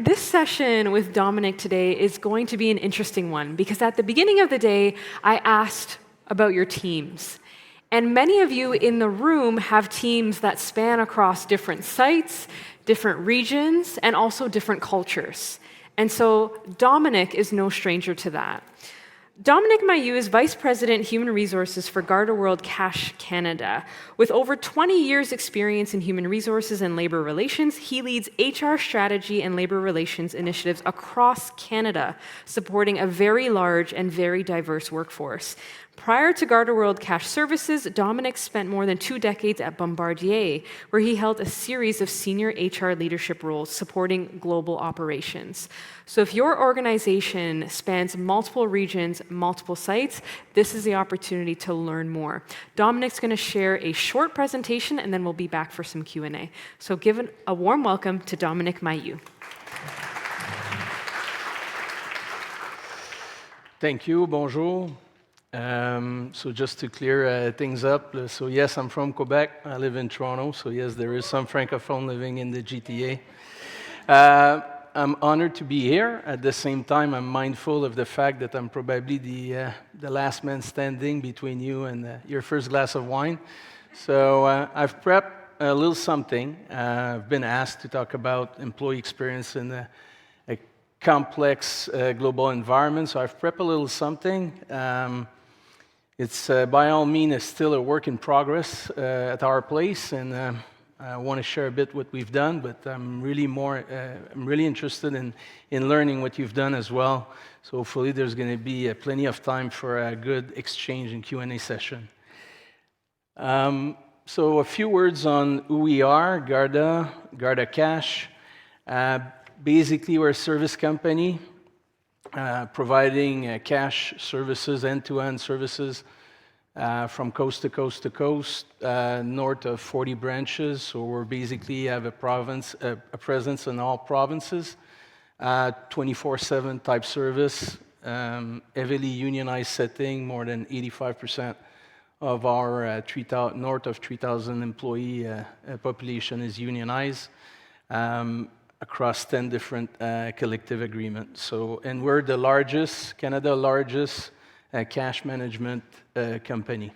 This session with Dominic today is going to be an interesting one because at the beginning of the day, I asked about your teams. And many of you in the room have teams that span across different sites, different regions, and also different cultures. And so Dominic is no stranger to that. Dominic Mailloux is Vice President Human Resources for GardaWorld Cash Canada. With over 20 years' experience in human resources and labor relations, he leads HR strategy and labor relations initiatives across Canada, supporting a very large and very diverse workforce. Prior to GardaWorld Cash Services, Dominic spent more than 2 decades at Bombardier, where he held a series of senior HR leadership roles supporting global operations. So if your organization spans multiple regions, multiple sites, this is the opportunity to learn more. Dominic's going to share a short presentation, and then we'll be back for some Q&A. So give a warm welcome to Dominic Mailloux. Thank you, bonjour. So just to clear things up, so yes, I'm from Quebec. I live in Toronto, so yes, there is some francophone living in the GTA. I'm honored to be here. At the same time, I'm mindful of the fact that I'm probably the last man standing between you and your first glass of wine. So I've prepped a little something. I've been asked to talk about employee experience in a complex global environment, so I've prepped a little something. It's by all means still a work in progress at our place, and I want to share a bit what we've done. But I'm really interested in learning what you've done as well. So hopefully there's going to be plenty of time for a good exchange and Q&A session. So a few words on who we are, Garda Cash. Basically, we're a service company. Providing cash services, end-to-end services from coast to coast to coast, north of 40 branches. So we basically have a presence in all provinces, 24/7 type service, heavily unionized setting. More than 85% of our north of 3,000 employee population is unionized. Across 10 different collective agreements. So, and we're the largest, Canada's largest cash management company.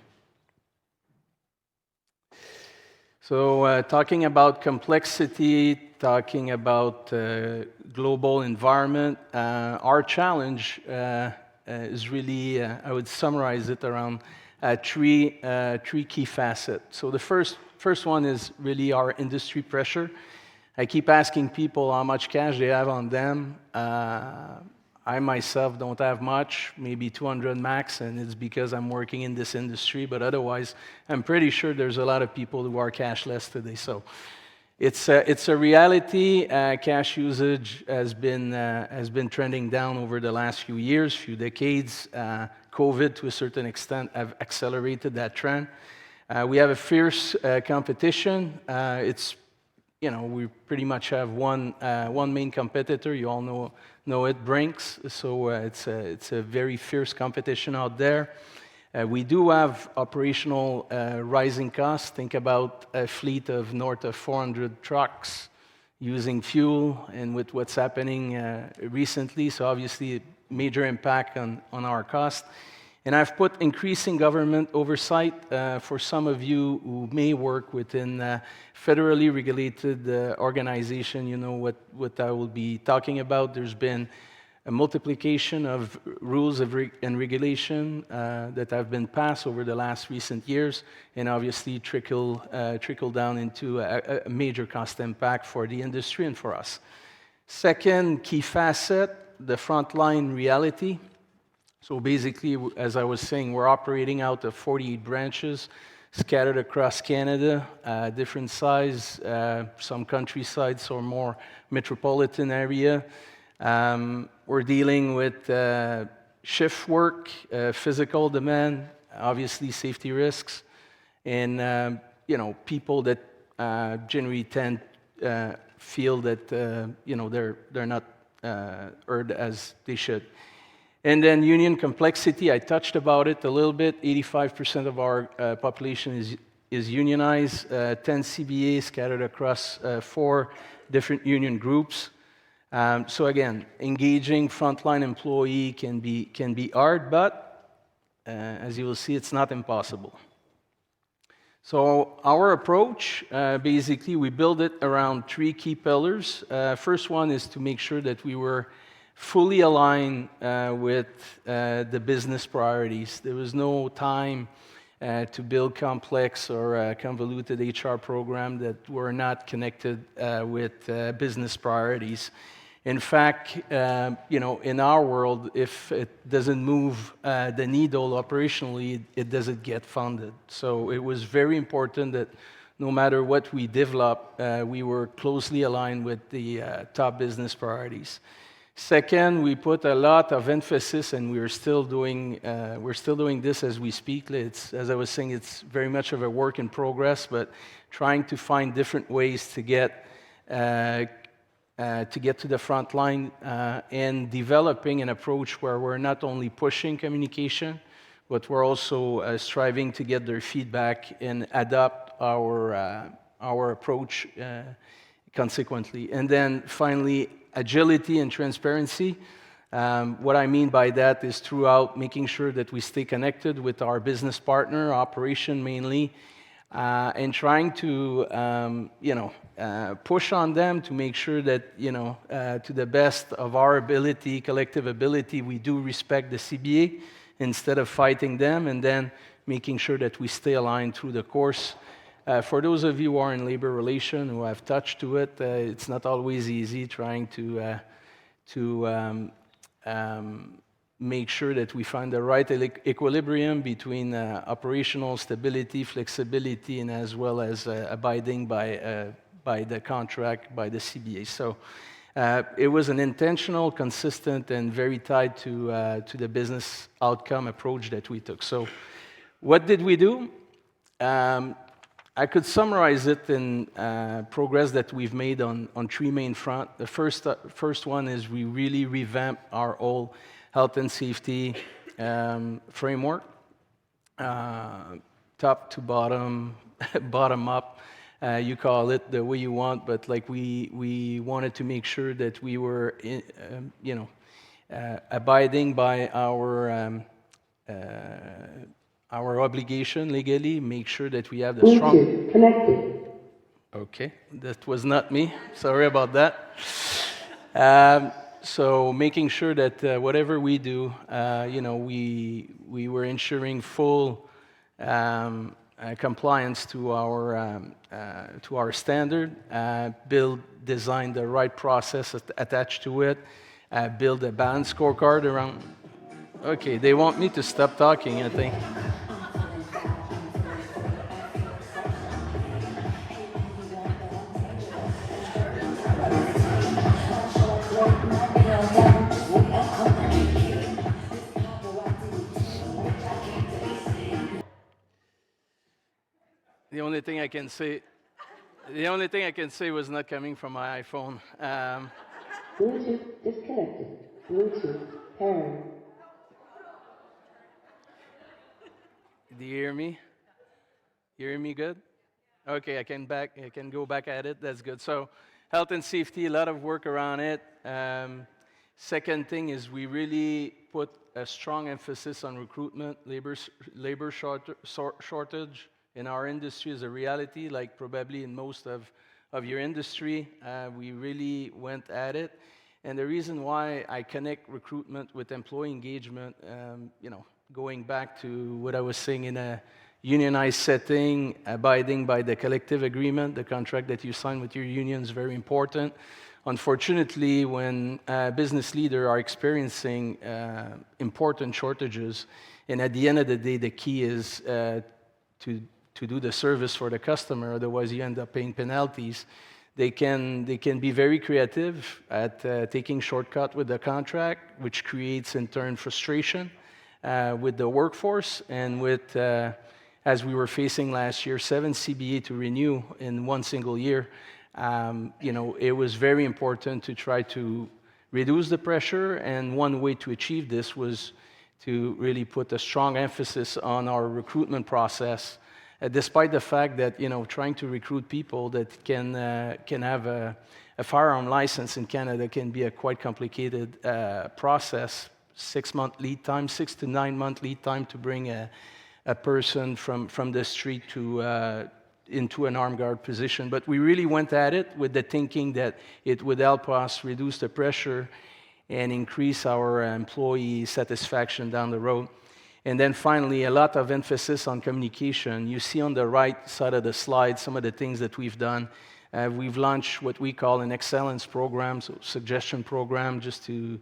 So, talking about complexity, talking about global environment, our challenge is really, I would summarize it around three key facets. So the first one is really our industry pressure. I keep asking people how much cash they have on them. I myself don't have much, maybe 200 max, and it's because I'm working in this industry. But otherwise, I'm pretty sure there's a lot of people who are cashless today. So it's a reality. Cash usage has been trending down over the last few years, few decades. COVID, to a certain extent, have accelerated that trend. We have a fierce competition. We pretty much have one main competitor. You all know it, Brinks. So it's a very fierce competition out there. We do have operational rising costs. Think about a fleet of north of 400 trucks using fuel, and with what's happening recently, so obviously major impact on our cost. And I've put increasing government oversight. For some of you who may work within federally regulated organization, you know what I will be talking about. There's been a multiplication of rules and regulation that have been passed over the last recent years, and obviously trickle down into a major cost impact for the industry and for us. Second key facet, the frontline reality. So basically, as I was saying, we're operating out of 48 branches scattered across Canada, different size, some countryside, so more metropolitan area. We're dealing with shift work, physical demand, obviously safety risks, and people that generally tend feel that they're not heard as they should. And then union complexity, I touched about it a little bit. 85% of our population is unionized, 10 CBA scattered across 4 different union groups. So again, engaging frontline employee can be hard, but as you will see, it's not impossible. So our approach, basically, we build it around 3 key pillars. First one is to make sure that we were fully aligned with the business priorities. There was no time to build complex or convoluted HR program that were not connected with business priorities. In fact, in our world, if it doesn't move the needle operationally, it doesn't get funded. So it was very important that no matter what we develop, we were closely aligned with the top business priorities. Second, we put a lot of emphasis, and we're still doing this as we speak. As I was saying, it's very much of a work in progress, but trying to find different ways to get to the front line and developing an approach where we're not only pushing communication, but we're also striving to get their feedback and adapt our approach consequently. And then finally, agility and transparency. What I mean by that is throughout making sure that we stay connected with our business partner, operation mainly, and trying to push on them to make sure that to the best of our ability, collective ability, we do respect the CBA instead of fighting them, and then making sure that we stay aligned through the course. For those of you who are in labor relations who have touched to it, it's not always easy trying to make sure that we find the right equilibrium between operational stability, flexibility, and as well as abiding by the contract, by the CBA. So it was an intentional, consistent, and very tied to the business outcome approach that we took. So what did we do? I could summarize it in progress that we've made on 3 main fronts. The first one is we really revamped our whole health and safety framework, top to bottom, bottom up. You call it the way you want, but like we wanted to make sure that we were, abiding by our obligation legally, make sure that we have the strong... Bluetooth connected. Okay, that was not me. Sorry about that. So making sure that whatever we do, we were ensuring full compliance to our standard, design the right process attached to it, build a balanced scorecard around... Okay, they want me to stop talking, I think. The only thing I can say was not coming from my iPhone. Bluetooth disconnected. Bluetooth pairing. Do you hear me? You hear me good? Okay, I can go back at it. That's good. So, health and safety, a lot of work around it. Second thing is we really put a strong emphasis on recruitment. Labor shortage in our industry is a reality, like probably in most of your industry. We really went at it. And the reason why I connect recruitment with employee engagement, going back to what I was saying in a unionized setting, abiding by the collective agreement, the contract that you sign with your union is very important. Unfortunately, when business leaders are experiencing important shortages, and at the end of the day, the key is to do the service for the customer, otherwise you end up paying penalties. They can be very creative at taking shortcut with the contract, which creates in turn frustration with the workforce, and with, as we were facing last year, 7 CBA to renew in one single year. It was very important to try to reduce the pressure, and one way to achieve this was to really put a strong emphasis on our recruitment process, despite the fact that trying to recruit people that can have a firearm license in Canada can be a quite complicated process. 6-month lead time, 6 to 9 month lead time to bring a person from the street to into an armed guard position. But we really went at it with the thinking that it would help us reduce the pressure and increase our employee satisfaction down the road. And then finally, a lot of emphasis on communication. You see on the right side of the slide some of the things that we've done. We've launched what we call an excellence program, so suggestion program, just to,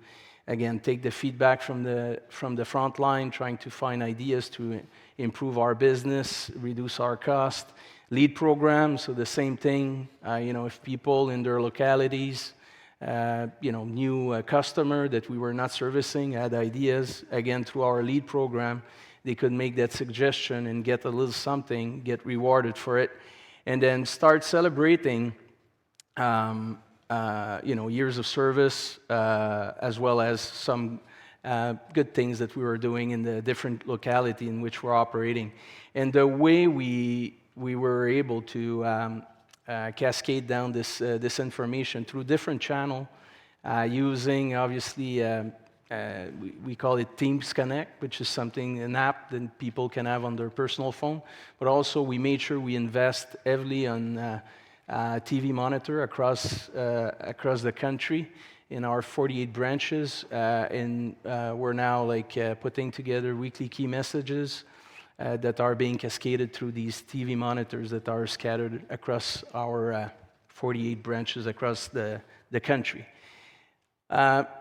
again, take the feedback from the front line, trying to find ideas to improve our business, reduce our cost. Lead program, so the same thing. If people in their localities, new customer that we were not servicing had ideas, again, through our lead program, they could make that suggestion and get a little something, get rewarded for it, and then start celebrating, years of service, as well as some good things that we were doing in the different locality in which we're operating. And the way we were able to cascade down this information through different channels, using, obviously, we call it Teams Connect, which is an app that people can have on their personal phone. But also, we made sure we invest heavily on TV monitor across the country in our 48 branches. And we're now putting together weekly key messages that are being cascaded through these TV monitors that are scattered across our 48 branches across the country.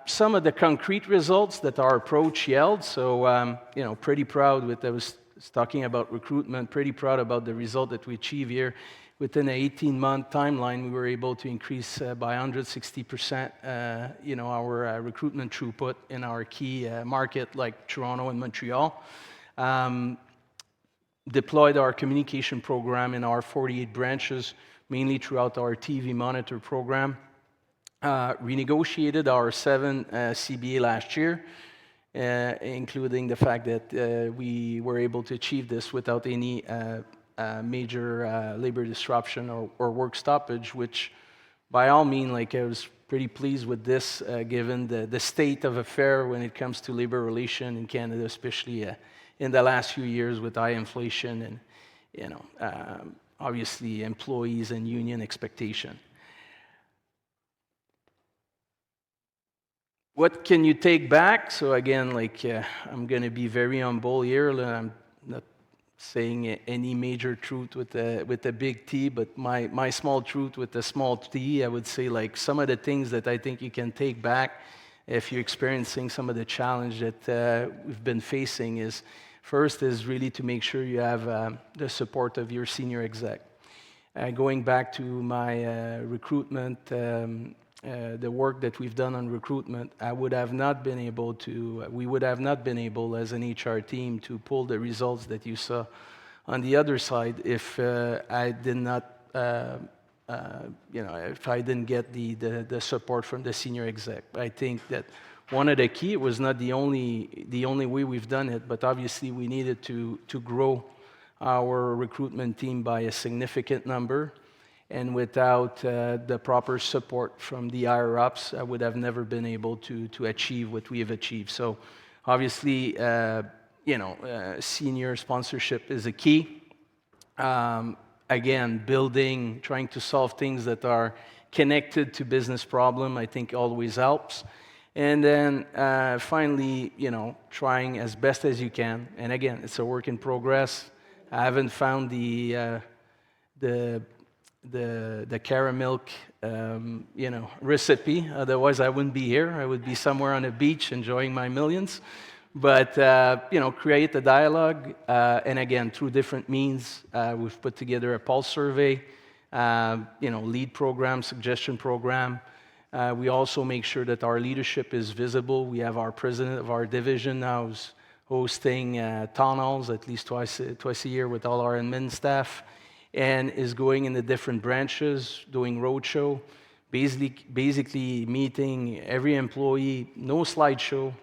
Some of the concrete results that our approach yielded, so pretty proud with, I was talking about recruitment, pretty proud about the result that we achieved here. Within an 18-month timeline, we were able to increase by 160%, our recruitment throughput in our key market like Toronto and Montreal. Deployed our communication program in our 48 branches, mainly throughout our TV monitor program. Renegotiated our 7 CBA last year, including the fact that we were able to achieve this without any major labor disruption or work stoppage, which by all means, I was pretty pleased with this, given the state of affair when it comes to labor relation in Canada, especially in the last few years with high inflation and, obviously, employees and union expectation. What can you take back? So again, I'm going to be very humble here. I'm not saying any major truth with a big T, but my small truth with a small T, I would say some of the things that I think you can take back if you're experiencing some of the challenge that we've been facing is, first is really to make sure you have the support of your senior exec. Going back to my recruitment, the work that we've done on recruitment, we would have not been able as an HR team to pull the results that you saw on the other side if I did not, if I didn't get the support from the senior exec. I think that one of the key, it was not the only way we've done it, but obviously we needed to grow our recruitment team by a significant number. And without the proper support from the higher-ups, I would have never been able to achieve what we have achieved. So obviously, senior sponsorship is a key. Again, trying to solve things that are connected to business problem, I think always helps. And then finally, trying as best as you can. And again, it's a work in progress. I haven't found the carrot milk, recipe. Otherwise, I wouldn't be here. I would be somewhere on a beach enjoying my millions. But create a dialogue, and again, through different means, we've put together a pulse survey, lead program, suggestion program. We also make sure that our leadership is visible. We have our president of our division now who's hosting town halls at least twice a year with all our admin staff, and is going in the different branches, doing roadshow, basically meeting every employee, no slideshow,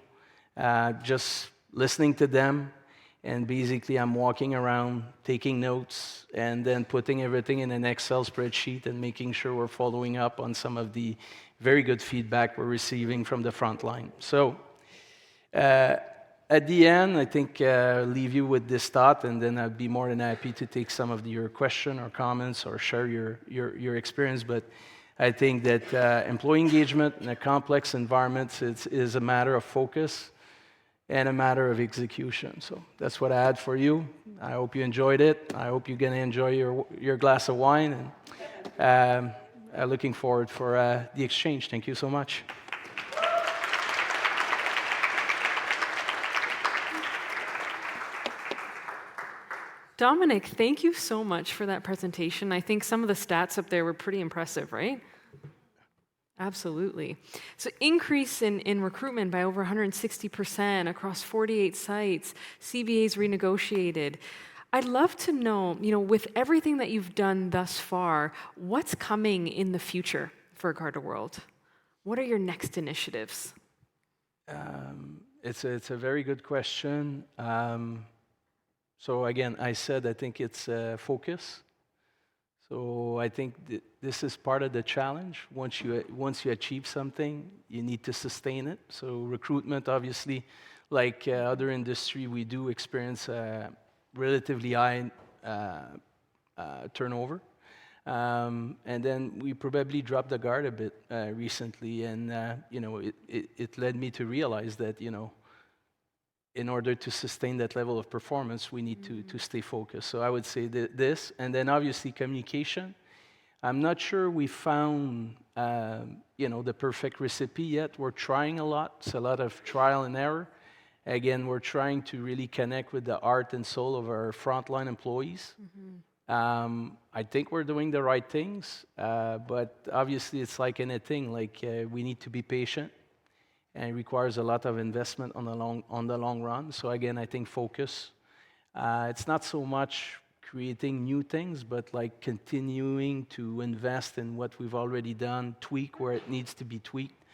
just listening to them And basically, I'm walking around, taking notes, and then putting everything in an Excel spreadsheet and making sure we're following up on some of the very good feedback we're receiving from the front line. So at the end, I think leave you with this thought, and then I'd be more than happy to take some of your question or comments or share your experience. But I think that employee engagement in a complex environment is a matter of focus and a matter of execution. So that's what I had for you. I hope you enjoyed it. I hope you're going to enjoy your glass of wine. And looking forward for the exchange. Thank you so much. Dominic, thank you so much for that presentation. I think some of the stats up there were pretty impressive, right? Absolutely. So increase in recruitment by over 160% across 48 sites, CBAs renegotiated. I'd love to know, with everything that you've done thus far, what's coming in the future for GardaWorld? What are your next initiatives? It's a very good question. So again, I think it's focus. So I think this is part of the challenge. Once you achieve something, you need to sustain it. So recruitment, obviously, like other industry, we do experience relatively high turnover. And then we probably dropped the guard a bit recently, and it led me to realize that in order to sustain that level of performance, we need to stay focused. So I would say this, and then obviously communication. I'm not sure we found the perfect recipe yet. We're trying a lot. It's a lot of trial and error. Again, we're trying to really connect with the heart and soul of our frontline employees. I think we're doing the right things, but obviously it's like anything. We need to be patient. And it requires a lot of investment on the long run. So again, I think focus. It's not so much creating new things, but continuing to invest in what we've already done, tweak where it needs to be tweaked.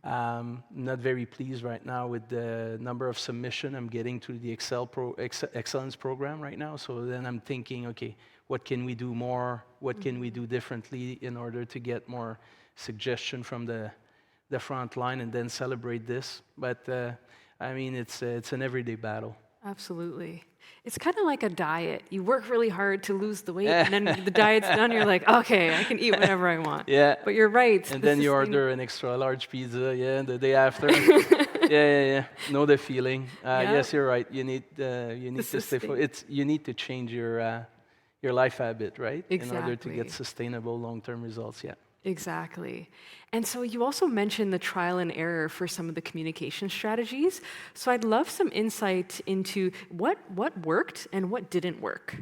Not very pleased right now with the number of submission I'm getting to the Excellence program right now. So then I'm thinking, okay, what can we do more? What can we do differently in order to get more suggestion from the front line and then celebrate this? But it's an everyday battle. Absolutely. It's kind of like a diet. You work really hard to lose the weight, and then the diet's done, you're like, okay, I can eat whatever I want. Yeah. But you're right. And then you order an extra large pizza, the day after. Yeah. Know the feeling. Yes, you're right. You need to stay focused. You need to change your life habit, right? Exactly. In order to get sustainable long-term results, yeah. Exactly. And so you also mentioned the trial and error for some of the communication strategies. So I'd love some insight into what worked and what didn't work.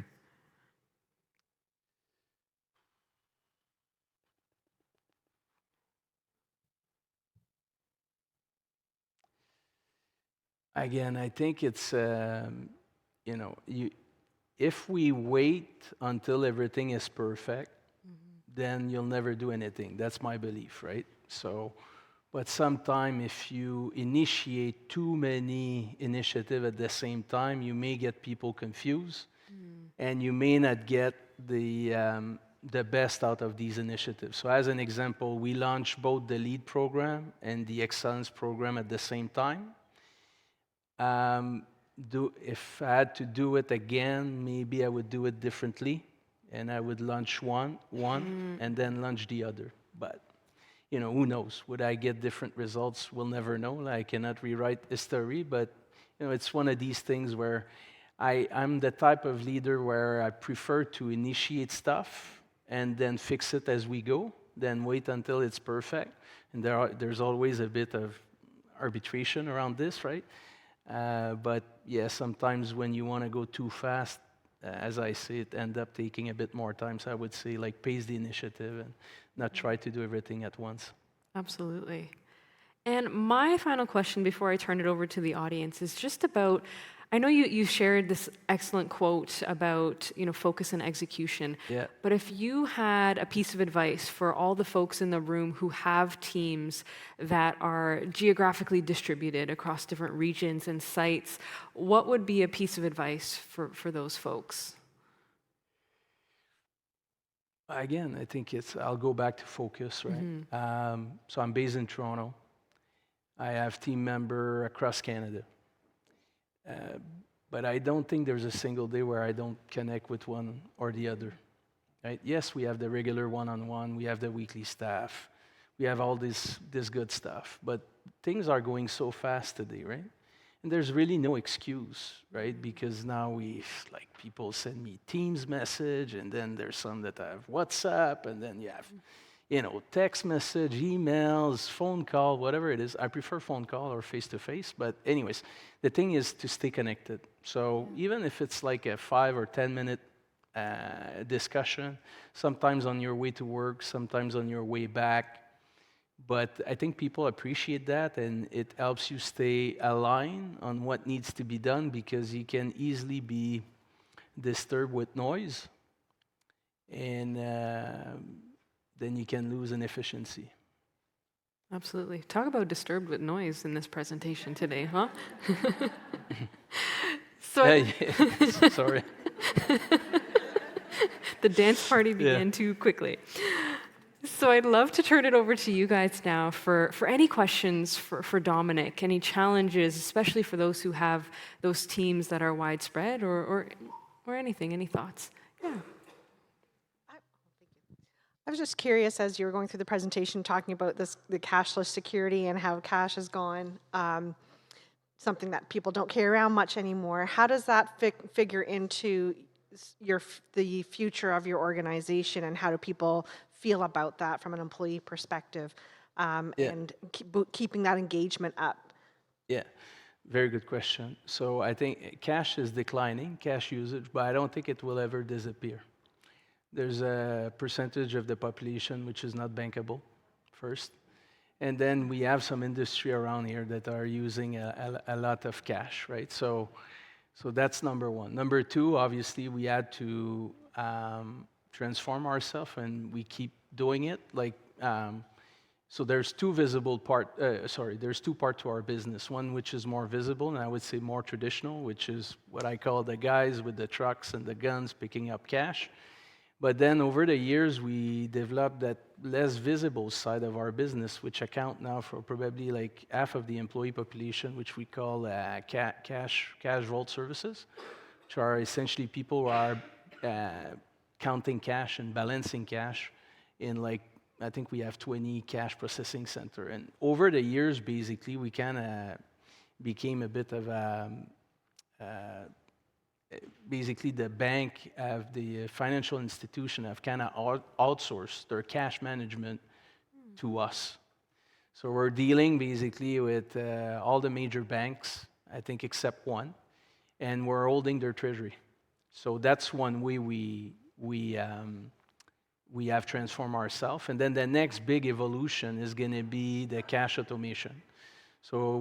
Again, I think it's, if we wait until everything is perfect, then you'll never do anything. That's my belief, right? So, but sometimes if you initiate too many initiatives at the same time, you may get people confused, and you may not get the best out of these initiatives. So as an example, we launched both the LEAD program and the Excellence program at the same time. If I had to do it again, maybe I would do it differently. And I would launch one and then launch the other. But, who knows? Would I get different results? We'll never know. I cannot rewrite history, but, it's one of these things where I'm the type of leader where I prefer to initiate stuff and then fix it as we go, then wait until it's perfect. And there's always a bit of arbitration around this, right? But, yeah, sometimes when you want to go too fast, as I see it, end up taking a bit more time. So I would say pace the initiative and not try to do everything at once. Absolutely. And my final question before I turn it over to the audience is just about I know you shared this excellent quote about, focus and execution. Yeah. But if you had a piece of advice for all the folks in the room who have teams that are geographically distributed across different regions and sites, what would be a piece of advice for those folks? Again, I think I'll go back to focus, right? So I'm based in Toronto. I have team member across Canada. But I don't think there's a single day where I don't connect with one or the other. Right? Yes, we have the regular one-on-one, we have the weekly staff, we have all this good stuff. But things are going so fast today, right? And there's really no excuse, right? Because now people send me Teams message, and then there's some that have WhatsApp, and then you have text message, emails, phone call, whatever it is. I prefer phone call or face-to-face, but anyways, the thing is to stay connected. So even if it's like a 5 or 10-minute discussion, sometimes on your way to work, sometimes on your way back, but I think people appreciate that, and it helps you stay aligned on what needs to be done, because you can easily be disturbed with noise, and then you can lose in efficiency. Absolutely. Talk about disturbed with noise in this presentation today, huh? Sorry. The dance party began too quickly. So I'd love to turn it over to you guys now for any questions for Dominic, any challenges, especially for those who have those teams that are widespread, or anything, any thoughts? Yeah. I was just curious, as you were going through the presentation, talking about the cashless security and how cash has gone, something that people don't carry around much anymore. How does that figure into the future of your organization, and how do people feel about that from an employee perspective, and keeping that engagement up? Yeah, very good question. So I think cash is declining, cash usage, but I don't think it will ever disappear. There's a percentage of the population which is not bankable, first. And then we have some industry around here that are using a lot of cash, right? So that's number one. Number two, obviously, we had to transform ourselves, and we keep doing it. So there's two there's two parts to our business. One which is more visible, and I would say more traditional, which is what I call the guys with the trucks and the guns picking up cash. But then over the years, we developed that less visible side of our business, which account now for probably like half of the employee population, which we call GardaWorld services, which are essentially people who are counting cash and balancing cash in I think we have 20 cash processing center. And over the years, basically, we kind of became a bit of basically the bank, the financial institution have kind of outsourced their cash management to us. So we're dealing basically with all the major banks, I think except one, and we're holding their treasury. So that's one way we have transformed ourselves. And then the next big evolution is going to be the cash automation. So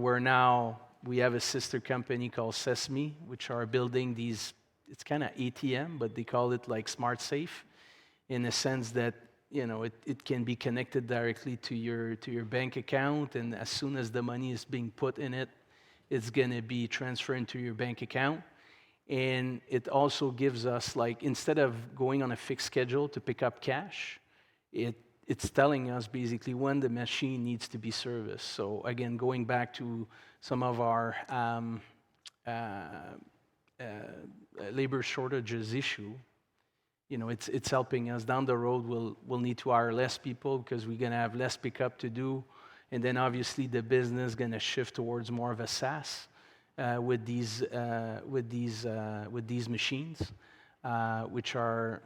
we have a sister company called Sesame, which are building these, it's kind of ATM, but they call it like Smart Safe, in a sense that, it can be connected directly to your bank account, and as soon as the money is being put in it, it's going to be transferred into your bank account. And it also gives us, instead of going on a fixed schedule to pick up cash, it's telling us basically when the machine needs to be serviced. So again, going back to some of our labor shortages issue, it's helping us. Down the road, we'll need to hire less people because we're going to have less pickup to do. And then obviously the business is going to shift towards more of a SaaS with these machines. Which are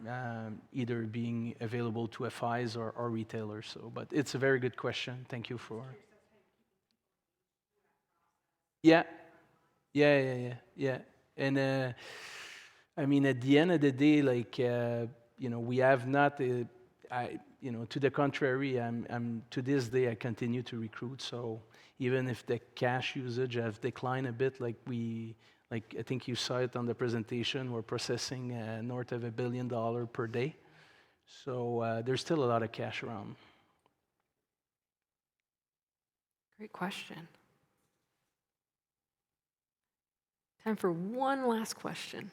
either being available to FIs or retailers. But it's a very good question. Thank you for. Yeah. And I mean, at the end of the day, we have not. To the contrary, I'm to this day I continue to recruit. So even if the cash usage has declined a bit, like Like, I think you saw it on the presentation, we're processing north of $1 billion per day. So there's still a lot of cash around. Great question. Time for one last question.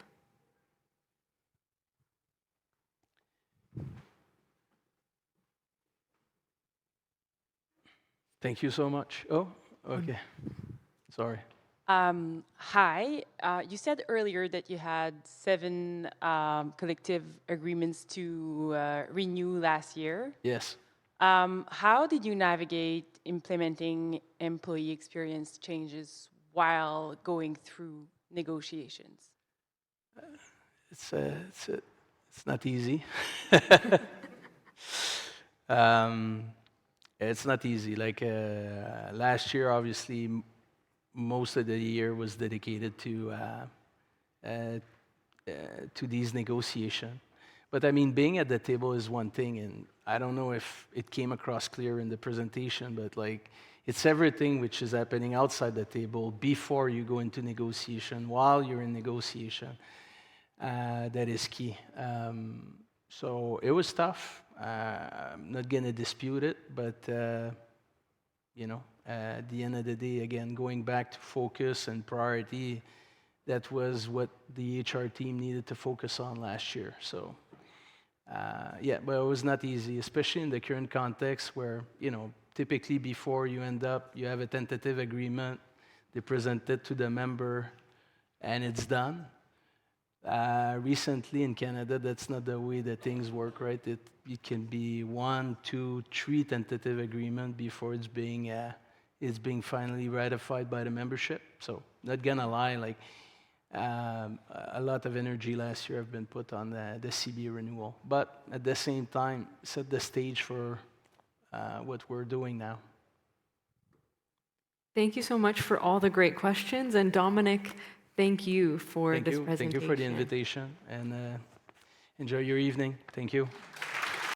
Thank you so much. Oh, okay. Sorry. Hi. You said earlier that you had 7 collective agreements to renew last year. Yes. How did you navigate implementing employee experience changes while going through negotiations? It's not easy. It's not easy. Like last year, obviously, most of the year was dedicated to these negotiations. But I mean, being at the table is one thing, and I don't know if it came across clear in the presentation, but like it's everything which is happening outside the table before you go into negotiation, while you're in negotiation, that is key. So it was tough. I'm not going to dispute it, but you know, at the end of the day, again, going back to focus and priority, that was what the HR team needed to focus on last year. So yeah, but it was not easy, especially in the current context where, you know, typically before you have a tentative agreement, they present it to the member, and it's done. Recently in Canada, that's not the way that things work, right? It can be 1, 2, 3 tentative agreement before it's being finally ratified by the membership. So not gonna lie, like a lot of energy last year have been put on the CB renewal, but at the same time, set the stage for what we're doing now. Thank you so much for all the great questions. And Dominic, thank you for this presentation. Thank you for the invitation, and enjoy your evening. Thank you.